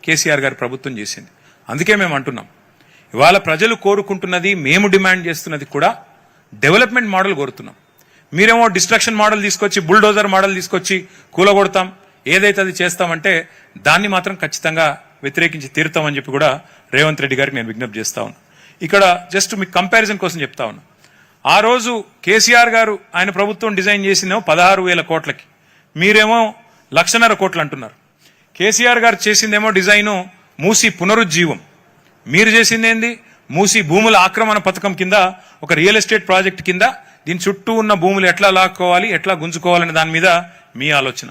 కేసీఆర్ గారి ప్రభుత్వం చేసింది. అందుకే మేము అంటున్నాం, ఇవాళ ప్రజలు కోరుకుంటున్నది, మేము డిమాండ్ చేస్తున్నది కూడా డెవలప్మెంట్ మోడల్ కోరుతున్నాం. మీరేమో డిస్ట్రక్షన్ మోడల్ తీసుకొచ్చి, బుల్డోజర్ మోడల్ తీసుకొచ్చి కూలగొడతాం, ఏదైతే అది చేస్తామంటే దాన్ని మాత్రం ఖచ్చితంగా వ్యతిరేకించి తీరుతామని చెప్పి కూడా రేవంత్ రెడ్డి గారికి నేను విజ్ఞప్తి చేస్తా ఉన్నా. ఇక్కడ జస్ట్ మీకు కంపారిజన్ కోసం చెప్తా ఉన్నా. ఆ రోజు కేసీఆర్ గారు ఆయన ప్రభుత్వం డిజైన్ చేసిందేమో 16,000 కోట్లకి, మీరేమో 1,50,000 కోట్లు అంటున్నారు. కేసీఆర్ గారు చేసిందేమో డిజైను మూసీ పునరుజ్జీవం, మీరు చేసింది ఏంది మూసీ భూముల ఆక్రమణ పథకం కింద ఒక రియల్ ఎస్టేట్ ప్రాజెక్ట్ కింద దీని చుట్టూ ఉన్న భూములు ఎట్లా లాక్కోవాలి, ఎట్లా గుంజుకోవాలనే దాని మీద మీ ఆలోచన.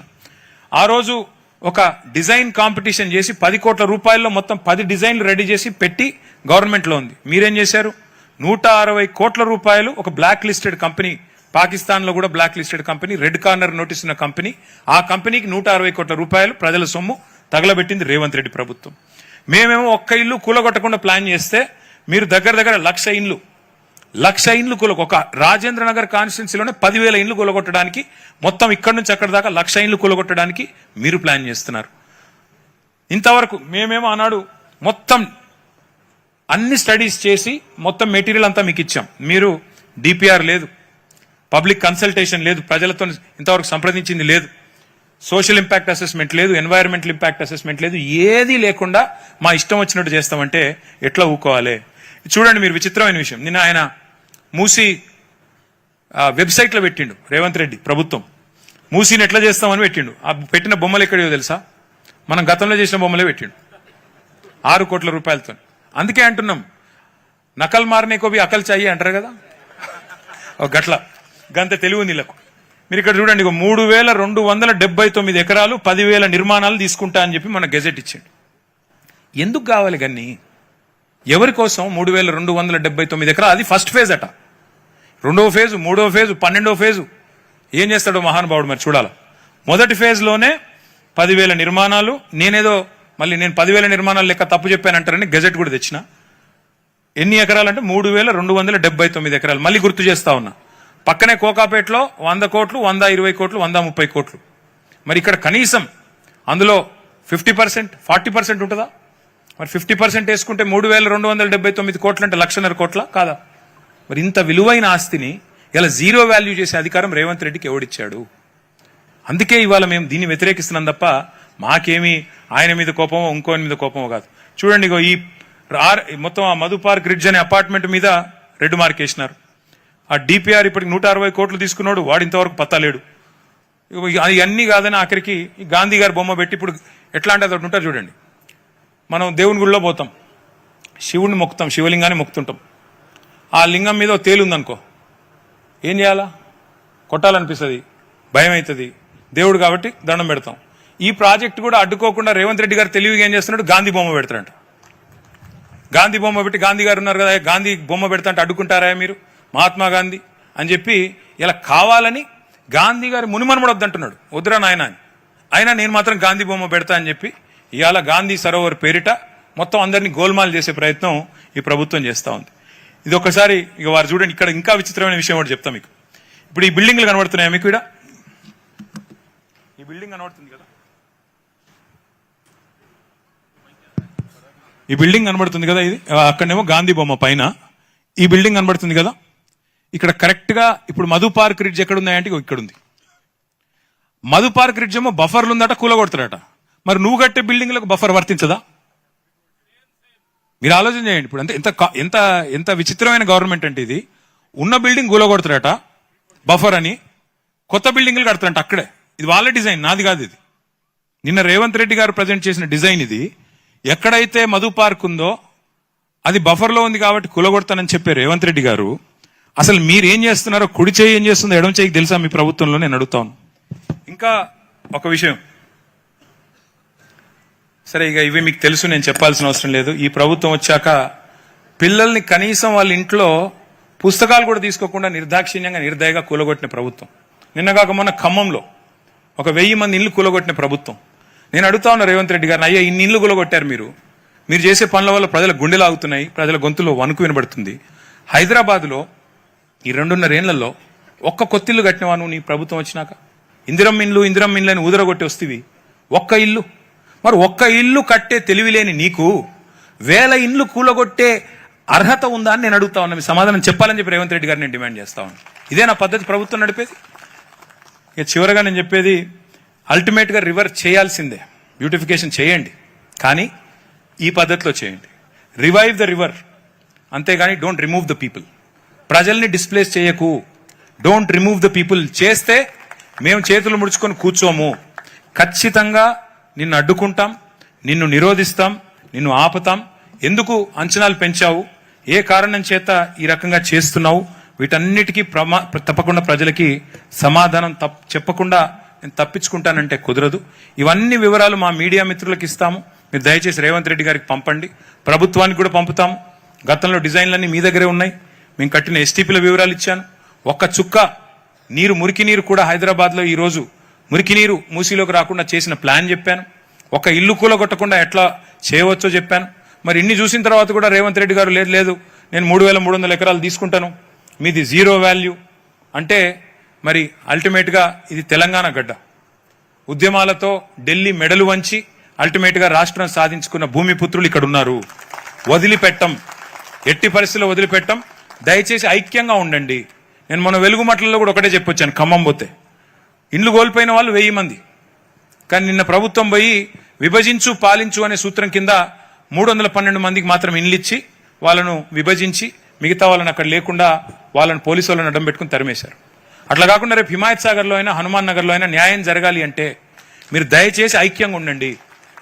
ఆ రోజు ఒక డిజైన్ కాంపిటీషన్ చేసి 10 కోట్ల రూపాయల్లో మొత్తం 10 డిజైన్లు రెడీ చేసి పెట్టి గవర్నమెంట్లో ఉంది. మీరేం చేశారు, 160 కోట్ల రూపాయలు ఒక బ్లాక్ లిస్టెడ్ కంపెనీ, పాకిస్తాన్ లో కూడా blacklisted company, red corner notice ఉన్న కంపెనీ, ఆ కంపెనీకి 160 కోట్ల రూపాయలు ప్రజల సొమ్ము తగలబెట్టింది రేవంత్ రెడ్డి ప్రభుత్వం. మేమేమో ఒక్క ఇల్లు కూలగొట్టకుండా ప్లాన్ చేస్తే మీరు దగ్గర 1,00,000 ఇండ్లు ఒక రాజేంద్ర నగర్ కాన్స్టిట్యున్సీలోనే 10,000 ఇండ్లు కూలగొట్టడానికి, మొత్తం ఇక్కడి నుంచి అక్కడ దాకా 1,00,000 ఇండ్లు కూలగొట్టడానికి మీరు ప్లాన్ చేస్తున్నారు. ఇంతవరకు మేమేమో ఆనాడు మొత్తం అన్ని స్టడీస్ చేసి మొత్తం మెటీరియల్ అంతా మీకు ఇచ్చాం. మీరు డిపిఆర్ లేదు, పబ్లిక్ కన్సల్టేషన్ లేదు, ప్రజలతో ఇంతవరకు సంప్రదించింది లేదు, సోషల్ ఇంపాక్ట్ అసెస్మెంట్ లేదు, ఎన్వైరన్మెంటల్ ఇంపాక్ట్ అసెస్మెంట్ లేదు, ఏదీ లేకుండా మా ఇష్టం వచ్చినట్టు చేస్తామంటే ఎట్లా ఊకోవాలి? చూడండి, మీరు విచిత్రమైన విషయం, నిన్న ఆయన మూసీ వెబ్సైట్లో పెట్టిండు రేవంత్ రెడ్డి ప్రభుత్వం, మూసీని ఎట్లా చేస్తామని పెట్టిండు. ఆ పెట్టిన బొమ్మలు ఎక్కడో తెలుసా, మనం గతంలో చేసిన బొమ్మలే పెట్టిండు 6 కోట్ల రూపాయలతో. అందుకే అంటున్నాం, నకల్ మారనే కోబి అకల్ చాయి అంటారు కదా, గట్ల గంత తెలివి ఉంది వీళ్ళకు. మీరు ఇక్కడ చూడండి, 3,279 ఎకరాలు 10,000 నిర్మాణాలు తీసుకుంటా అని చెప్పి మన గెజెట్ ఇచ్చిండు. ఎందుకు కావాలి గన్ని? ఎవరి కోసం 3,279 ఎకరాలు? అది ఫస్ట్ ఫేజ్ అట, 2వ ఫేజు, 3వ ఫేజు, 12వ ఫేజు ఏం చేస్తాడో మహానుభావుడు మరి చూడాల. మొదటి ఫేజ్లోనే 10,000 నిర్మాణాలు. నేను 10,000 నిర్మాణాలు లెక్క తప్పు చెప్పానంటారని గెజెట్ కూడా తెచ్చిన. ఎన్ని ఎకరాలు అంటే 3,279 ఎకరాలు. మళ్ళీ గుర్తు చేస్తా ఉన్నా, పక్కనే కోకాపేటలో 100 కోట్లు, 120 కోట్లు, 130 కోట్లు. మరి ఇక్కడ కనీసం అందులో 50%, 40% ఉంటుందా? మరి 50% వేసుకుంటే 3,279 కోట్లు అంటే 1,50,000 కోట్ల కాదా? మరి ఇంత విలువైన ఆస్తిని ఇలా జీరో వాల్యూ చేసే అధికారం రేవంత్ రెడ్డికి ఎవడిచ్చాడు? అందుకే ఇవాళ మేము దీన్ని వ్యతిరేకిస్తున్నాం తప్ప మాకేమీ ఆయన మీద కోపమో ఇంకోని మీద కోపమో కాదు. చూడండి, ఈ మొత్తం ఆ మధు పార్క్ రిడ్జ్ అనే అపార్ట్మెంట్ మీద రెడ్ మార్క్ వేసినారు. ఆ డిపిఆర్ ఇప్పటికి 160 కోట్లు తీసుకున్నాడు, వాడు ఇంతవరకు పత్తలేడు. అన్నీ కాదని ఆఖరికి గాంధీ గారి బొమ్మ పెట్టి, ఇప్పుడు ఎట్లా అంటే అది ఉంటారు చూడండి, మనం దేవుని గుడిలో పోతాం, శివుడిని మొక్కుతాం, శివలింగాన్ని మొక్కుతుంటాం. ఆ లింగం మీద తేలుందనుకో, ఏం చేయాలా? కొట్టాలనిపిస్తుంది, భయం అవుతుంది, దేవుడు కాబట్టి దండం పెడతాం. ఈ ప్రాజెక్ట్ కూడా అడ్డుకోకుండా రేవంత్ రెడ్డి గారు తెలివిగా ఏం చేస్తున్నాడు, గాంధీ బొమ్మ పెడతారంట. గాంధీ బొమ్మ పెట్టి, గాంధీ గారు ఉన్నారు కదా, గాంధీ బొమ్మ పెడతా అంటే అడ్డుకుంటారా మీరు? మహాత్మా గాంధీ అని చెప్పి ఇలా కావాలని గాంధీ గారి మునిమనుమడు వద్దంటున్నాడు, వద్దురా నాయన అని. అయినా నేను మాత్రం గాంధీ బొమ్మ పెడతా అని చెప్పి ఇవాళ గాంధీ సరోవర్ పేరిట మొత్తం అందరినీ గోల్మాల్ చేసే ప్రయత్నం ఈ ప్రభుత్వం చేస్తూ ఉంది. ఇది ఒకసారి ఇక వారు చూడండి, ఇక్కడ ఇంకా విచిత్రమైన విషయం ఒకటి చెప్తా మీకు. ఇప్పుడు ఈ బిల్డింగ్లు కనబడుతున్నాయా మీకు? ఇక్కడ ఈ బిల్డింగ్ కనబడుతుంది కదా, ఈ బిల్డింగ్ కనబడుతుంది కదా, ఇది అక్కడనేమో గాంధీ బొమ్మ పైన ఈ బిల్డింగ్ కనబడుతుంది కదా. ఇక్కడ కరెక్ట్ గా ఇప్పుడు మధు పార్క్ రిడ్జ్ ఎక్కడ ఉన్నాయంటే ఇక్కడ ఉంది. మధు పార్క్ రిడ్జ్ ఏమో బఫర్లు ఉందట, కూలగొడతారట. మరి నువ్వు కట్టే బిల్డింగ్లకు బఫర్ వర్తించదా? మీరు ఆలోచన చేయండి. ఇప్పుడు అంటే ఎంత ఎంత ఎంత విచిత్రమైన గవర్నమెంట్ అంటే ఇది. ఉన్న బిల్డింగ్ కూలగొడతారట బఫర్ అని, కొత్త బిల్డింగ్లు కడతారంట అక్కడే. ఇది వాళ్ళ డిజైన్, నాది కాదు ఇది. నిన్న రేవంత్ రెడ్డి గారు ప్రజెంట్ చేసిన డిజైన్ ఇది. ఎక్కడైతే మధు పార్క్ ఉందో అది బఫర్లో ఉంది కాబట్టి కూలగొడతానని చెప్పే రేవంత్ రెడ్డి గారు, అసలు మీరేం చేస్తున్నారో, కుడి చేయి ఏం చేస్తుందో ఎడమ చేయికి తెలుసా మీ ప్రభుత్వంలో? నేను అడుగుతాను. ఇంకా ఒక విషయం, సరే ఇక ఇవి మీకు తెలుసు, నేను చెప్పాల్సిన అవసరం లేదు. ఈ ప్రభుత్వం వచ్చాక పిల్లల్ని కనీసం వాళ్ళ ఇంట్లో పుస్తకాలు కూడా తీసుకోకుండా నిర్దాక్షిణ్యంగా నిర్దయగా కూలగొట్టిన ప్రభుత్వం. నిన్నగాక మొన్న ఖమ్మంలో 1,000 మంది ఇల్లు కూలగొట్టిన ప్రభుత్వం. నేను అడుగుతా ఉన్నా రేవంత్ రెడ్డి గారిని, అయ్యా ఇన్ని ఇల్లు కూలగొట్టారు మీరు చేసే పనుల వల్ల ప్రజల గుండెలు ఆగుతున్నాయి, ప్రజల గొంతులో వణుకు వినబడుతుంది. హైదరాబాద్లో ఈ 2.5 ఏళ్లలో ఒక్క కొత్తిల్లు కట్టినవా నువ్వు నీ ప్రభుత్వం వచ్చినాక? ఇందిరమ్మ ఇండ్లు అని ఊదరగొట్టి వస్తేవి ఒక్క ఇల్లు. మరి ఒక్క ఇల్లు కట్టే తెలివిలేని నీకు 1000 ఇండ్లు కూలగొట్టే అర్హత ఉందా అని నేను అడుగుతా ఉన్నా. మీ సమాధానం చెప్పాలని చెప్పి రేవంత్ రెడ్డి గారిని నేను డిమాండ్ చేస్తా ఉన్నా. ఇదే నా పద్ధతి ప్రభుత్వం నడిపేది. ఇక చివరగా నేను చెప్పేది, అల్టిమేట్గా రివర్ చేయాల్సిందే, బ్యూటిఫికేషన్ చేయండి, కానీ ఈ పద్ధతిలో చేయండి. రివైవ్ ద రివర్, అంతేగాని డోంట్ రిమూవ్ ద పీపుల్. ప్రజల్ని డిస్ప్లేస్ చేయకు, డోంట్ రిమూవ్ ద పీపుల్. చేస్తే మేము చేతులు ముడుచుకొని కూర్చోము, ఖచ్చితంగా నిన్ను అడ్డుకుంటాం, నిన్ను నిరోధిస్తాం, నిన్ను ఆపుతాం. ఎందుకు అంచనాలు పెంచావు, ఏ కారణం చేత ఈ రకంగా చేస్తున్నావు, వీటన్నిటికీ తప్పకుండా ప్రజలకి సమాధానం చెప్పకుండా నేను తప్పించుకుంటానంటే కుదరదు. ఇవన్నీ వివరాలు మా మీడియా మిత్రులకు ఇస్తాము. మీరు దయచేసి రేవంత్ రెడ్డి గారికి పంపండి, ప్రభుత్వానికి కూడా పంపుతాము. గతంలో డిజైన్లన్నీ మీ దగ్గరే ఉన్నాయి. మేము కట్టిన ఎస్టీపీల వివరాలు ఇచ్చాను. ఒక్క చుక్క నీరు, మురికి నీరు కూడా హైదరాబాద్లో ఈరోజు మురికి నీరు మూసీలోకి రాకుండా చేసిన ప్లాన్ చెప్పాను. ఒక ఇల్లు కూలగొట్టకుండా ఎట్లా చేయవచ్చో చెప్పాను. మరి ఇన్ని చూసిన తర్వాత కూడా రేవంత్ రెడ్డి గారు లేదు నేను 3300 ఎకరాలు తీసుకుంటాను, మీది జీరో వాల్యూ అంటే, మరి అల్టిమేట్గా ఇది తెలంగాణ గడ్డ. ఉద్యమాలతో ఢిల్లీ మెడలు వంచి అల్టిమేట్గా రాష్ట్రం సాధించుకున్న భూమిపుత్రులు ఇక్కడ ఉన్నారు. వదిలిపెట్టం, ఎట్టి పరిస్థితుల్లో వదిలిపెట్టం. దయచేసి ఐక్యంగా ఉండండి. నేను మన వెలుగుమట్లలో కూడా ఒకటే చెప్పొచ్చాను, ఖమ్మం పోతే ఇండ్లు కోల్పోయిన వాళ్ళు 1000 మంది, కానీ నిన్న ప్రభుత్వం పోయి విభజించు పాలించు అనే సూత్రం కింద 312 మందికి మాత్రం ఇండ్లు ఇచ్చి వాళ్ళను విభజించి మిగతా వాళ్ళని అక్కడ లేకుండా వాళ్ళని పోలీసు వాళ్ళని అడ్డం పెట్టుకుని తరిమేశారు. అట్లా కాకుండా రేపు హిమాయత్ సాగర్లో అయినా హనుమాన్ నగర్లో అయినా న్యాయం జరగాలి అంటే మీరు దయచేసి ఐక్యంగా ఉండండి.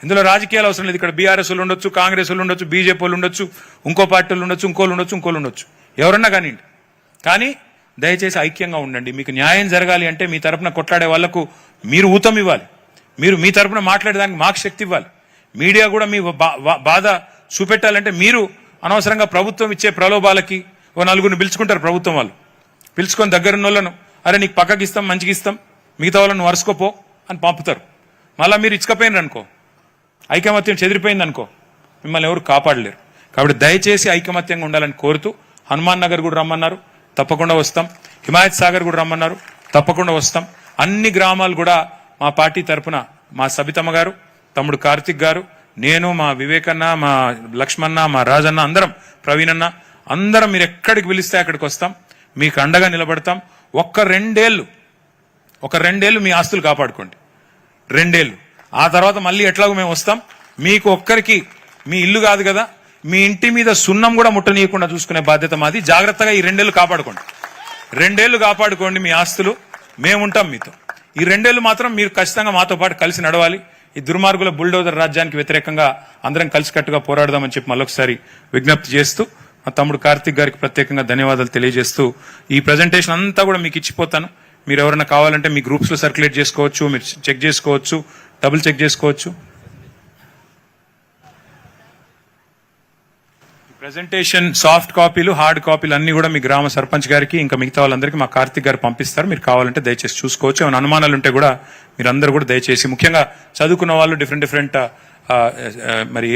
ఇందులో రాజకీయాలు అవసరం లేదు. ఇక్కడ బీఆర్ఎస్ వాళ్ళు ఉండొచ్చు, కాంగ్రెస్ వాళ్ళు ఉండొచ్చు, బీజేపీ వాళ్ళు ఉండొచ్చు, ఇంకో పార్టీలు ఉండొచ్చు, ఇంకోళ్ళు ఉండొచ్చు, ఎవరన్నా కానివ్వండి, కానీ దయచేసి ఐక్యంగా ఉండండి. మీకు న్యాయం జరగాలి అంటే మీ తరపున కొట్లాడే వాళ్లకు మీరు ఊతం ఇవ్వాలి, మీరు మీ తరపున మాట్లాడేదానికి మాకు శక్తి ఇవ్వాలి. మీడియా కూడా మీ బాధ చూపెట్టాలంటే మీరు అనవసరంగా ప్రభుత్వం ఇచ్చే ప్రలోభాలకి ఓ నలుగురిని పిలుచుకుంటారు. ప్రభుత్వం వాళ్ళు పిలుచుకొని దగ్గరున్న వాళ్ళను, అరే నీకు పక్కకి ఇస్తాం, మంచిగా ఇస్తాం, మిగతా వాళ్ళను వరుసుకోపో అని పంపుతారు. మళ్ళీ మీరు ఇచ్చకపోయినారు అనుకో, ఐకమత్యం చెదిరిపోయింది అనుకో, మిమ్మల్ని ఎవరు కాపాడలేరు. కాబట్టి దయచేసి ఐకమత్యంగా ఉండాలని కోరుతూ, హనుమాన్ నగర్ కూడా రమ్మన్నారు, తప్పకుండా వస్తాం. హిమాయత్ సాగర్ కూడా రమ్మన్నారు, తప్పకుండా వస్తాం. అన్ని గ్రామాలు కూడా మా పార్టీ తరఫున మా సబితమ్మ గారు, తమ్ముడు కార్తిక్ గారు, నేను, మా వివేకన్న, మా లక్ష్మణ, మా రాజన్న, అందరం, ప్రవీణన్న, అందరం మీరు ఎక్కడికి పిలిస్తే అక్కడికి వస్తాం, మీకు అండగా నిలబడతాం. ఒక్క రెండేళ్లు మీ ఆస్తులు కాపాడుకోండి, 2 ఏళ్లు. ఆ తర్వాత మళ్ళీ ఎట్లాగో మేము వస్తాం. మీకు ఒక్కరికి మీ ఇల్లు కాదు కదా, మీ ఇంటి మీద సున్నం కూడా ముట్టనీయకుండా చూసుకునే బాధ్యత మాది. జాగ్రత్తగా ఈ 2 ఏళ్లు కాపాడుకోండి, 2 ఏళ్లు కాపాడుకోండి మీ ఆస్తులు. మేముంటాం మీతో. ఈ 2 ఏళ్లు మాత్రం మీరు ఖచ్చితంగా మాతో పాటు కలిసి నడవాలి. ఈ దుర్మార్గుల బుల్డోజర్ రాజ్యానికి వ్యతిరేకంగా అందరం కలిసికట్టుగా పోరాడదామని చెప్పి మళ్ళొకసారి విజ్ఞప్తి చేస్తూ, మా తమ్ముడు కార్తిక్ గారికి ప్రత్యేకంగా ధన్యవాదాలు తెలియజేస్తూ, ఈ ప్రజెంటేషన్ అంతా కూడా మీకు ఇచ్చిపోతాను. మీరు ఎవరైనా కావాలంటే మీ గ్రూప్స్ లో సర్క్యులేట్ చేసుకోవచ్చు, మీరు చెక్ చేసుకోవచ్చు, డబుల్ చెక్ చేసుకోవచ్చు. ప్రెజెంటేషన్ సాఫ్ట్ కాపీలు, హార్డ్ కాపీలు అన్ని కూడా మీ గ్రామ సర్పంచ్ గారికి ఇంకా మిగతా వాళ్ళందరికీ మా కార్తిక్ గారు పంపిస్తారు. మీరు కావాలంటే దయచేసి చూసుకోవచ్చు. ఏమైనా అనుమానాలు ఉంటే కూడా మీరందరూ కూడా దయచేసి, ముఖ్యంగా చదువుకున్న వాళ్ళు, డిఫరెంట్ మరి